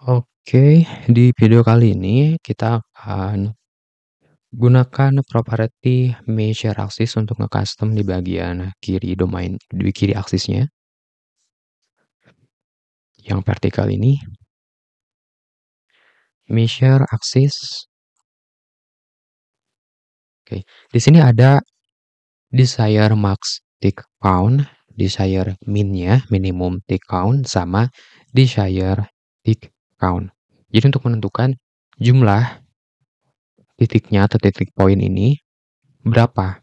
Oke, di video kali ini kita akan gunakan properti measure axis untuk nge-custom di bagian kiri domain, di kiri aksisnya, yang vertikal ini. Measure axis. Oke, di sini ada desire max tick count, desire min-nya, minimum tick count, sama desire tick count. Jadi untuk menentukan jumlah titiknya atau titik poin ini berapa.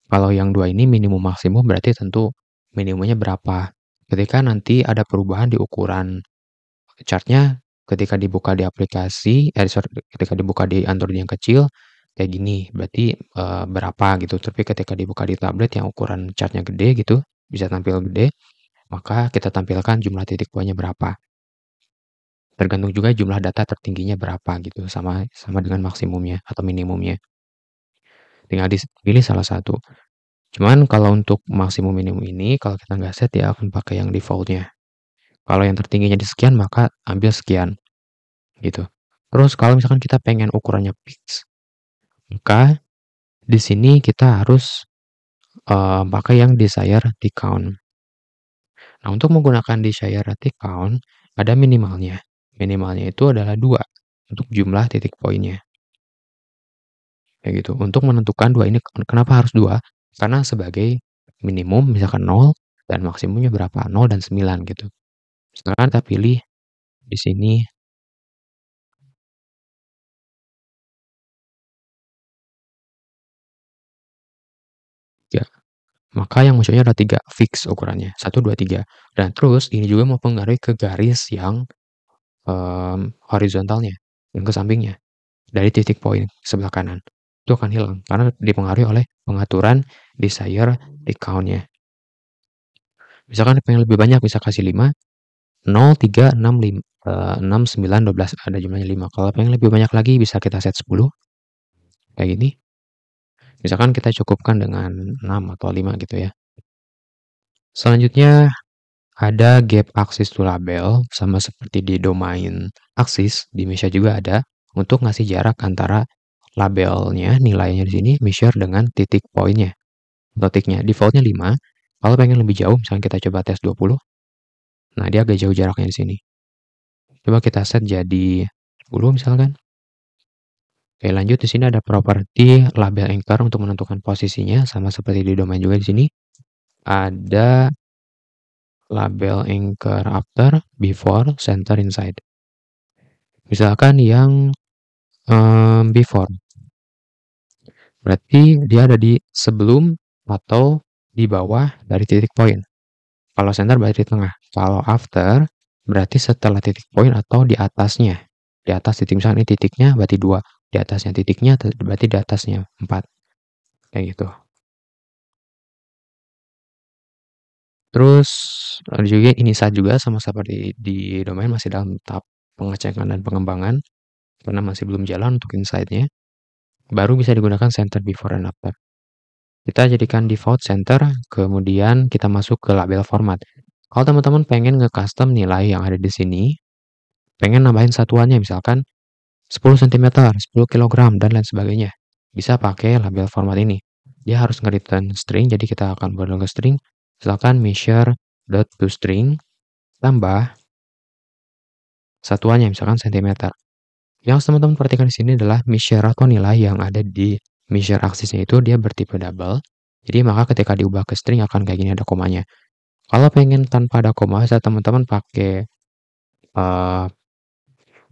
Kalau yang dua ini minimum maksimum berarti tentu minimumnya berapa. Ketika nanti ada perubahan di ukuran chartnya, ketika dibuka di aplikasi, sorry, ketika dibuka di Android yang kecil, kayak gini, berarti berapa gitu. Tapi ketika dibuka di tablet yang ukuran chartnya gede gitu, bisa tampil gede, maka kita tampilkan jumlah titik poinnya berapa. Tergantung juga jumlah data tertingginya berapa gitu, sama dengan maksimumnya atau minimumnya. Tinggal dipilih salah satu. Cuman kalau untuk maksimum minimum ini, kalau kita nggak set, ya akan pakai yang defaultnya. Kalau yang tertingginya di sekian, maka ambil sekian, gitu. Terus kalau misalkan kita pengen ukurannya fix, maka di sini kita harus pakai yang desire tick count. Nah, untuk menggunakan desire tick count, ada minimalnya. Minimalnya itu adalah 2 untuk jumlah titik poinnya. Kayak gitu. Untuk menentukan 2 ini, kenapa harus 2? Karena sebagai minimum misalkan 0 dan maksimumnya berapa? 0 dan 9 gitu. Misalkan kita pilih di sini 3, maka yang munculnya ada 3, fix ukurannya, 1, 2, 3. Dan terus ini juga mempengaruhi ke garis yang horizontalnya, yang ke sampingnya, dari titik poin sebelah kanan. Itu akan hilang, karena dipengaruhi oleh pengaturan desire tick count-nya. Misalkan pengen lebih banyak, bisa kasih 5, 0, 3, 6, 6, 9, 12, ada jumlahnya 5. Kalau pengen lebih banyak lagi, bisa kita set 10, kayak gini. Misalkan kita cukupkan dengan 6 atau 5 gitu ya. Selanjutnya ada gap axis to label, sama seperti di domain axis, di measure juga ada, untuk ngasih jarak antara labelnya, nilainya di sini, measure dengan titik poinnya, atau titiknya. Defaultnya 5, kalau pengen lebih jauh, misalnya kita coba tes 20, nah dia agak jauh jaraknya di sini. Coba kita set jadi 10 misalkan. Oke, lanjut. Di sini ada properti label anchor untuk menentukan posisinya, sama seperti di domain juga di sini. Ada label anchor after, before, center, inside. Misalkan yang before, berarti dia ada di sebelum atau di bawah dari titik poin. Kalau center berarti di tengah. Kalau after berarti setelah titik poin atau di atasnya. Di atas titik, misalkan ini titiknya berarti 2. Di atasnya titiknya berarti di atasnya 4. Kayak gitu. Terus ada juga inside juga, sama seperti di domain, masih dalam tahap pengecekan dan pengembangan, karena masih belum jalan untuk inside-nya. Baru bisa digunakan center before and after. Kita jadikan default center, kemudian kita masuk ke label format. Kalau teman-teman pengen nge-custom nilai yang ada di sini, pengen nambahin satuannya, misalkan 10 cm, 10 kg, dan lain sebagainya, bisa pakai label format ini. Dia harus nge-return string, jadi kita akan buat ke string, misalkan measure.toString, tambah satuannya, misalkan cm. Yang teman-teman perhatikan di sini adalah measure atau nilai yang ada di measure aksisnya itu dia bertipe double. Jadi maka ketika diubah ke string akan kayak gini, ada komanya. Kalau pengen tanpa ada koma, bisa teman-teman pakai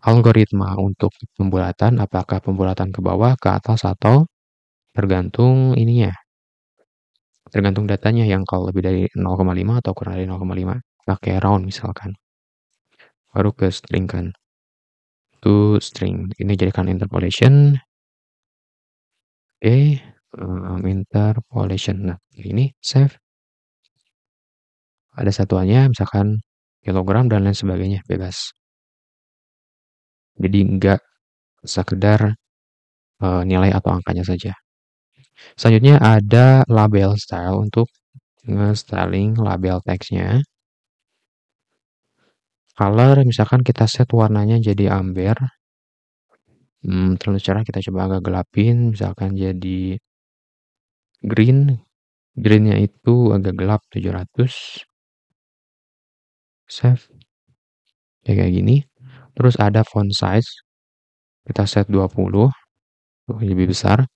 algoritma untuk pembulatan, apakah pembulatan ke bawah, ke atas, atau tergantung ininya. Tergantung datanya, yang kalau lebih dari 0,5 atau kurang dari 0,5, pakai round misalkan. Baru ke string kan. To string. Ini jadikan interpolation. Oke, interpolation. Nah, ini save. Ada satuannya, misalkan kilogram dan lain sebagainya, bebas. Jadi enggak sekedar nilai atau angkanya saja. Selanjutnya ada label style untuk nge-styling label teksnya. color misalkan kita set warnanya jadi amber. Terlalu cerah kita coba agak gelapin, misalkan jadi green. Greennya itu agak gelap 700. Save. Ya kayak gini. Terus ada font size. Kita set 20. Lebih besar.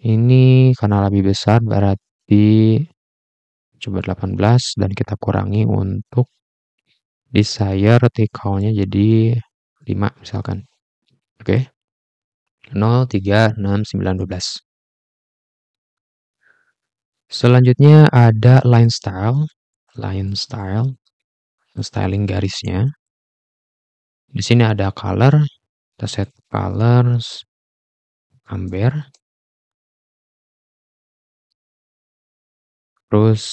Ini karena lebih besar berarti coba 18 dan kita kurangi untuk desired take count-nya jadi 5 misalkan. Oke. 0, 3, 6, 9, 12. Selanjutnya ada line style. Line style. Styling garisnya. Di sini ada color. Kita set colors amber. Terus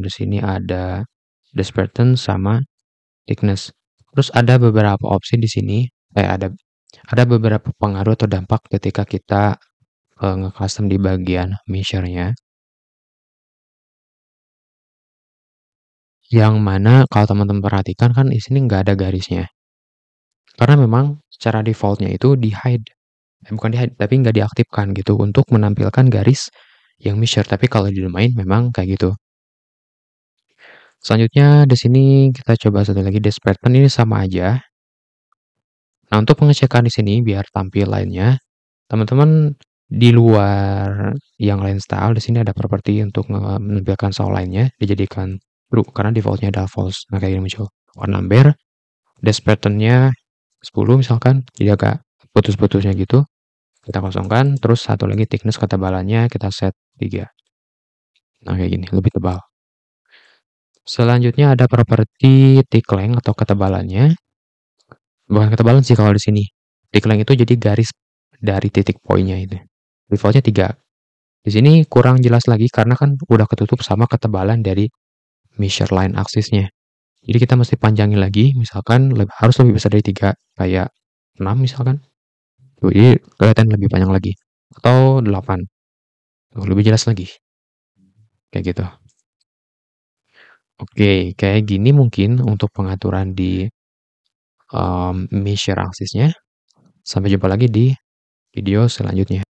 di sini ada dispersion sama thickness. Terus ada beberapa opsi di sini. Ada beberapa pengaruh atau dampak ketika kita nge-custom di bagian measure-nya. Yang mana kalau teman-teman perhatikan kan di sini nggak ada garisnya. Karena memang secara default-nya itu di-hide. Bukan di-hide, tapi nggak diaktifkan gitu untuk menampilkan garis yang measure. Tapi kalau di domain memang kayak gitu. Selanjutnya di sini kita coba satu lagi dispersion ini sama aja. Nah, untuk pengecekan di sini biar tampil lainnya, teman-teman di luar yang line style di sini ada properti untuk menampilkan soal lainnya dijadikan true karena defaultnya adalah false. Nah, kayak gini muncul warna amber, dispersionnya 10 misalkan, jadi agak putus-putusnya gitu. Kita kosongkan, terus satu lagi thickness ketebalannya kita set 3. Nah, kayak gini, lebih tebal. Selanjutnya ada properti thick length atau ketebalannya. Bukan ketebalan sih kalau di sini. Thick length itu jadi garis dari titik poinnya itu. Defaultnya 3. Di sini kurang jelas lagi karena kan udah ketutup sama ketebalan dari measure line axis-nya. Jadi kita mesti panjangin lagi, misalkan harus lebih besar dari 3, kayak 6 misalkan. Jadi kelihatan lebih panjang lagi. Atau 8. Lebih jelas lagi. Kayak gitu. Oke, kayak gini mungkin untuk pengaturan di measure axis-nya. Sampai jumpa lagi di video selanjutnya.